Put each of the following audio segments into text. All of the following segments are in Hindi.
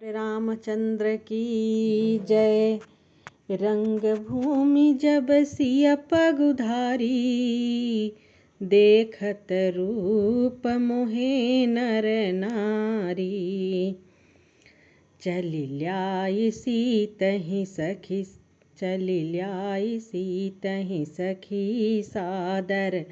रामचंद्र की जय। रंग भूमि जब सिय पगुधारी, देखत रूप मोहे नर नारी। चली ल्याई सीतहि सखी, चली ल्याई सीतहि सखी सादर,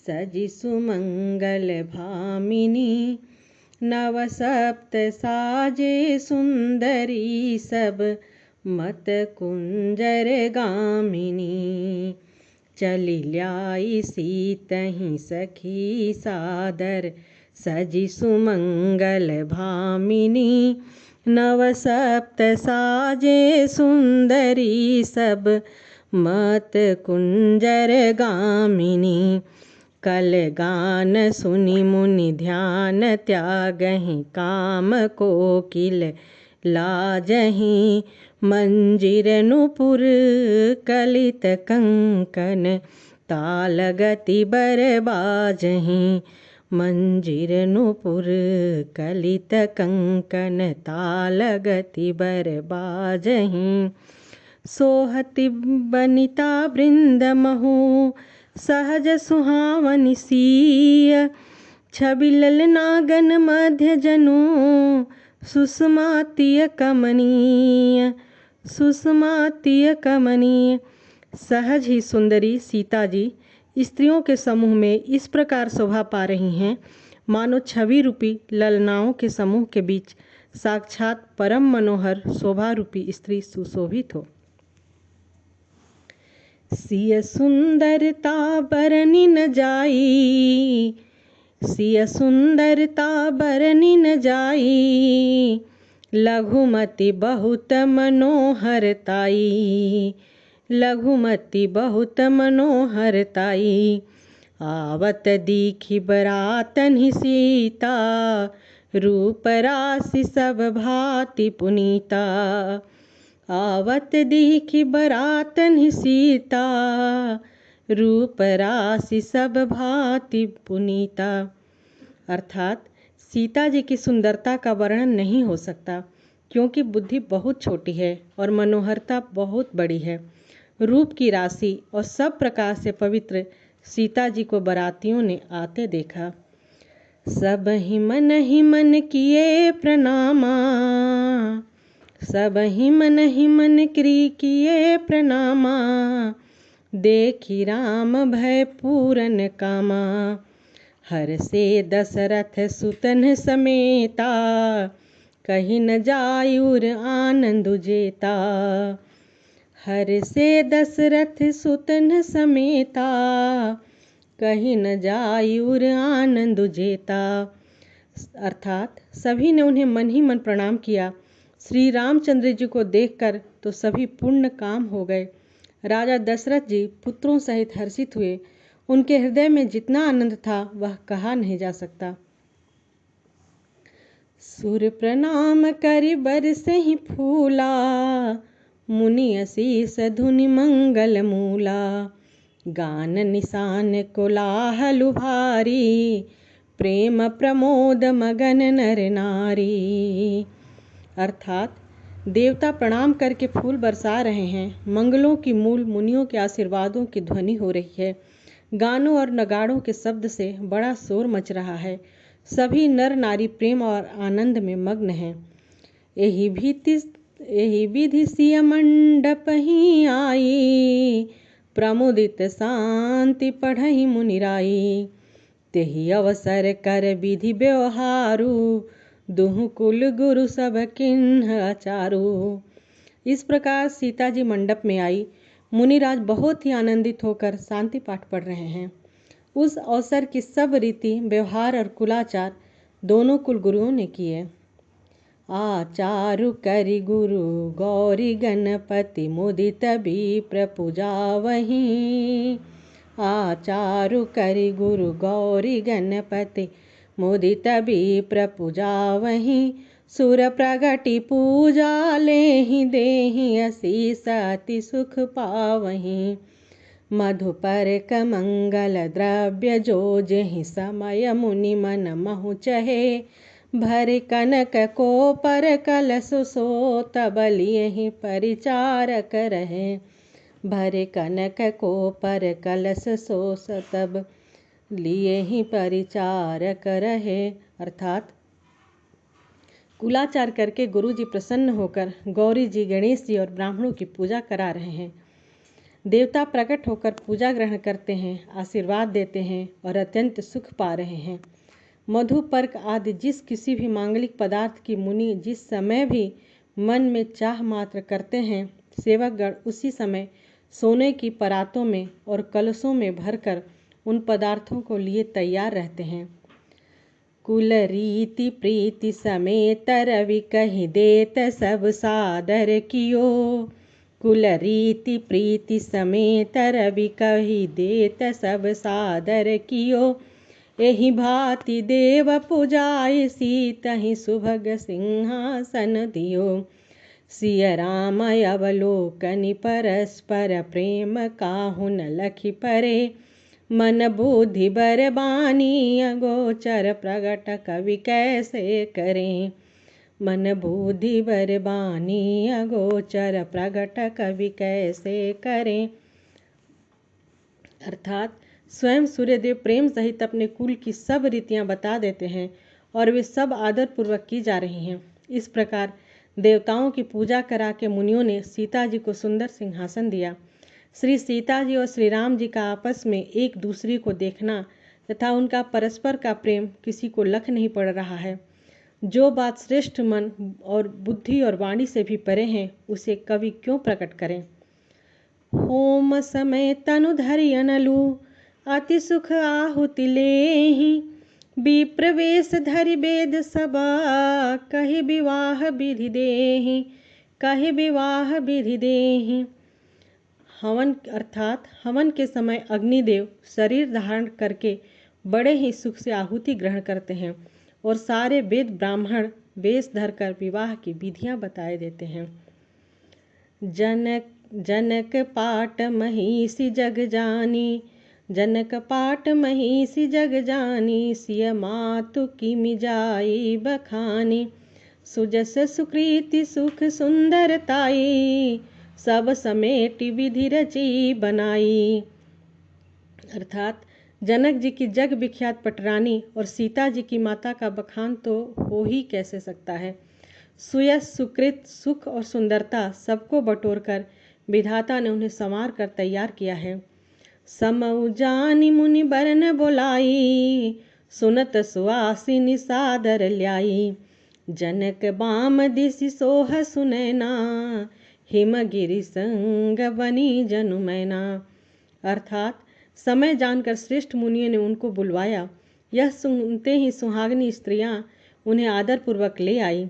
सजि सुमंगल भामिनी। नव सप्त साजे सुंदरी, सब मत कुंजर गामिनी। चली ल्याई सीतहि सखी सादर, सजि सुमंगल भामिनी। नव सप्त साजे सुंदरी, सब मत कुंजर गामिनी। कल गान सुनि मुनि ध्यान, त्यागहि काम कोकिल लाजहि। मंजीर नुपुर कलित कंकन, तालगति बर बाजहि। मंजीर नुपुर कलित कंकन, तालगति बर बाजहि। सोहति बनिता वृंद महु, सहज सुहावनि सीय। छवि ललनागन मध्य जनु, सुषमातिय कमनीय, सुषमातिय कमनीय। सहज ही सुंदरी सीता जी स्त्रियों के समूह में इस प्रकार शोभा पा रही हैं, मानो छवि रूपी ललनाओं के समूह के बीच साक्षात परम मनोहर शोभा रूपी स्त्री सुशोभित हो। सिय सुंदरता बरनि न जाई, सिय सुंदरता बरनि न जाई। लघुमति बहुत मनोहरताई, लघुमति बहुत मनोहरताई। आवत दीखि बरातनि सीता, रूप राशि सब भांति पुनीता। आवत दीखि बरातनि सीता, रूप राशि सब भांति पुनीता। अर्थात सीता जी की सुंदरता का वर्णन नहीं हो सकता, क्योंकि बुद्धि बहुत छोटी है और मनोहरता बहुत बड़ी है। रूप की राशि और सब प्रकार से पवित्र सीता जी को बरातियों ने आते देखा। सब ही मन किए प्रणामा, सब ही मन किए प्रणामा। देखी राम भय पूरन कामा, हर से दशरथ सुतन समेता। कहीं न जायुर आनंद जेता, हर से दशरथ सुतन समेता। कहीं न जायुर आनंद जेता। अर्थात सभी ने उन्हें मन ही मन प्रणाम किया। श्री रामचंद्र जी को देखकर तो सभी पूर्ण काम हो गए। राजा दशरथ जी पुत्रों सहित हर्षित हुए। उनके हृदय में जितना आनंद था वह कहा नहीं जा सकता। सुर प्रणाम करि बरसहि फूला, मुनि असीस धुनि मंगल मूला। गान निशान कोलाहल भारी, प्रेम प्रमोद मगन नर नारी। अर्थात देवता प्रणाम करके फूल बरसा रहे हैं। मंगलों की मूल मुनियों के आशीर्वादों की ध्वनि हो रही है। गानों और नगाड़ों के शब्द से बड़ा शोर मच रहा है। सभी नर नारी प्रेम और आनंद में मग्न हैं। एहि विधि सिय मंडप ही आई, प्रमुदित शांति पढ़हि मुनिराई। तेहि अवसर कर विधि व्यवहारु, दुहु कुल गुरु सब किन्ह आचारु। इस प्रकार सीता जी मंडप में आई। मुनिराज बहुत ही आनंदित होकर शांति पाठ पढ़ रहे हैं। उस अवसर की सब रीति व्यवहार और कुलाचार दोनों कुल गुरुओं ने किए। आचारु करि गुरु गौरी गणपति, मुदित विप्र पूजावहि। आचारु करि गुरु गौरी गणपति, मुदित विप्र पूजावहि। सुर प्रगति पूजा लेहि, देहि असीस अति सुख पावहि। मधुपर कमंगल द्रव्य जोजहि, समय मुनि मन महु चहे। भर कनक को पर कलश सो, तब लियहि परिचारक रहे। भर कनक को पर कलश सो, तब लियहि परिचारक रहे। अर्थात कुलाचार करके गुरु जी प्रसन्न होकर गौरी जी, गणेश जी और ब्राह्मणों की पूजा करा रहे हैं। देवता प्रकट होकर पूजा ग्रहण करते हैं, आशीर्वाद देते हैं और अत्यंत सुख पा रहे हैं। मधु पर्क आदि जिस किसी भी मांगलिक पदार्थ की मुनि जिस समय भी मन में चाह मात्र करते हैं, सेवकगण उसी समय सोने की परातों में और कलशों में भरकर उन पदार्थों को लिए तैयार रहते हैं। कुल रीति प्रीति समेत रवि कहि देत सब सादर कियो। कुल रीति प्रीति समेत रवि कहि देत सब सादर कियो। एहि भांति देव पुजाय सीतहि सुभग सिंहासन दियो। सिय राम अवलोकनि परस्पर प्रेम काहू न लखि परे। मन बुद्धि बरबानी अगोचर प्रगट कवि कैसे करें। मन बुद्धि बरबानी अगोचर प्रगट कवि कैसे करें। अर्थात स्वयं सूर्यदेव प्रेम सहित अपने कुल की सब रीतियां बता देते हैं और वे सब आदर पूर्वक की जा रही हैं। इस प्रकार देवताओं की पूजा करा के मुनियों ने सीता जी को सुंदर सिंहासन दिया। श्री सीता जी और श्री राम जी का आपस में एक दूसरे को देखना तथा उनका परस्पर का प्रेम किसी को लख नहीं पड़ रहा है। जो बात श्रेष्ठ मन और बुद्धि और वाणी से भी परे हैं, उसे कवि क्यों प्रकट करें। होम समय तनु धरि अनलु, अति सुख आहुति लेहि। विप्रवेश धरि वेद सबा, कहि विवाह विधि देहि। कहि विवाह विधि देहि। हवन अर्थात हवन के समय अग्निदेव शरीर धारण करके बड़े ही सुख से आहुति ग्रहण करते हैं और सारे वेद ब्राह्मण वेश धरकर विवाह की विधियां बताए देते हैं। जनक पाट महिषी जग जानी। जनक पाट महिषी जग जानी। सिय मातु की मिजाई बखानी। सुजस सुकृति सुख सुंदरताई। सब समेटी विधि रची बनाई। अर्थात जनक जी की जग विख्यात पटरानी और सीता जी की माता का बखान तो हो ही कैसे सकता है। सुयश सुकृत सुख और सुंदरता सबको बटोरकर विधाता ने उन्हें संवार कर तैयार किया है। समउ जानी मुनि बरन बोलाई। सुनत सुआसिनी सादर ल्याई। जनक बाम दिसि सोह सुनैना। हिमगिरि संग बनी जनु मैना। अर्थात समय जानकर श्रेष्ठ मुनियों ने उनको बुलवाया। यह सुनते ही सुहागनी स्त्रियां उन्हें आदरपूर्वक ले आई।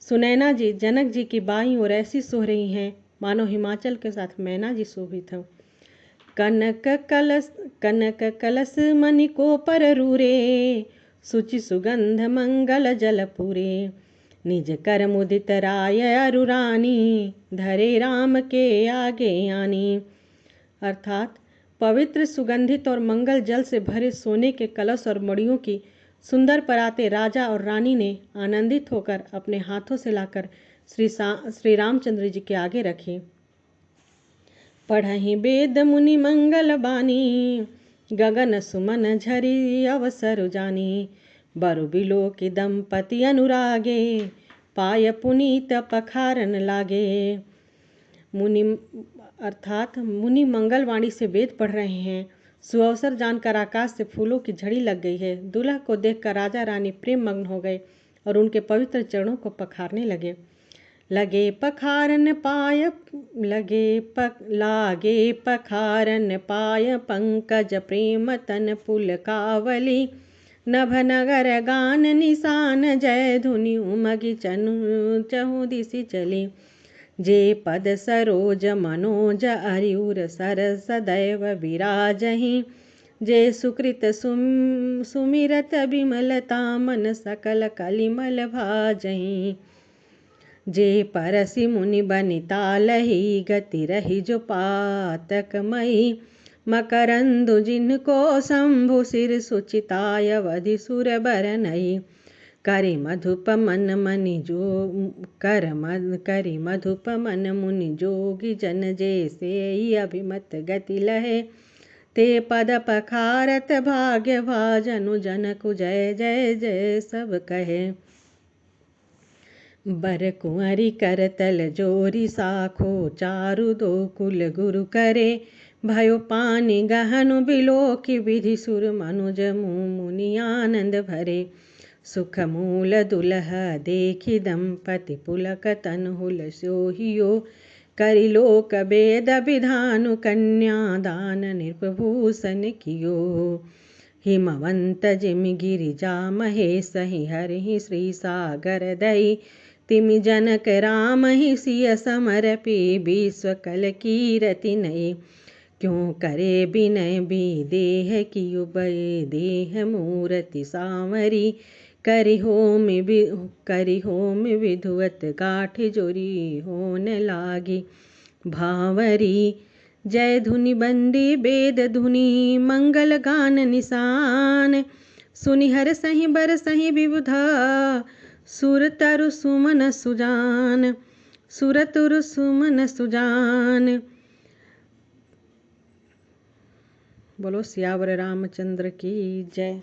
सुनैना जी जनक जी की बाईं ओर ऐसी सोह रही हैं मानो हिमाचल के साथ मैना जी शोभित हो। कनक कलश मणि को पर रूरे। सुचि सुगंध मंगल जल पूरे। निज कर मुदित राय अरुरानी। धरे राम के आगे आनी। अर्थात पवित्र सुगंधित और मंगल जल से भरे सोने के कलश और मड़ियों की सुंदर पराते राजा और रानी ने आनंदित होकर अपने हाथों से लाकर श्री रामचंद्र जी के आगे रखी। पढ़हि वेद मुनि मंगल बानी। गगन सुमन झरी अवसर जानी। बरु बिलो की दंपति अनुरागे। पाय पुनीत पखारन लागे। मुनि अर्थात मुनि मंगलवाणी से वेद पढ़ रहे हैं। सुअवसर जानकर आकाश से फूलों की झड़ी लग गई है। दुल्हा को देखकर राजा रानी प्रेम मग्न हो गए और उनके पवित्र चरणों को पखारने लगे। लागे पखारन पाय पंकज प्रेम तन पुल कावली। नभ नगर गान निशान जय धुनि उमगी चहु दिशि चली। जे पद सरोज मनोज अरिउर सर सदैव विराजहि। जे सुकृत सुमिरत विमलता मन सकल कलिमल भाजहि। जे परसि मुनि बनिता लही गति रही जो पातक मई। मकरंदु जिनको शंभु सिर सुचिताय वधि सुर बरनई। करि मधुप मन मनि जो करि मधुप मन मुनि जोगी जन जैसे अभिमत गति लहे। ते पद पखारत भाग्य भाजनु जनकु जय जय जय सब कहे। बर कुंवरी करतल जोरी साखो चारु दो कुल गुरु करे। भयो पानी गहनु बिलो की विधि सुर मनुज मुनि आनंद भरे। सुख मूल दुलह देखी दंपति पुलक तन हुल सोहियो। करि लोक वेद विधानु कन्या दान नृपभूषण कियो। हिमवंत जिम गिरिजा महेश हरि श्री सागर दई। तिमि जनक राम ही सिय समर्पी विश्व कल कीरति नई। क्यों करे बिनय विदेह कियो बय देह मूरति सांवरी। करि होम विधुवत गाठ जोरी होन लागी भावरी। जय धुनि बंदी वेद धुनि मंगल गान निशान। सुनि हर सही बर सही विबुधा सुर तरु सुमन सुजान। सुर तरु सुमन सुजान। बोलो सियावर रामचंद्र की जय।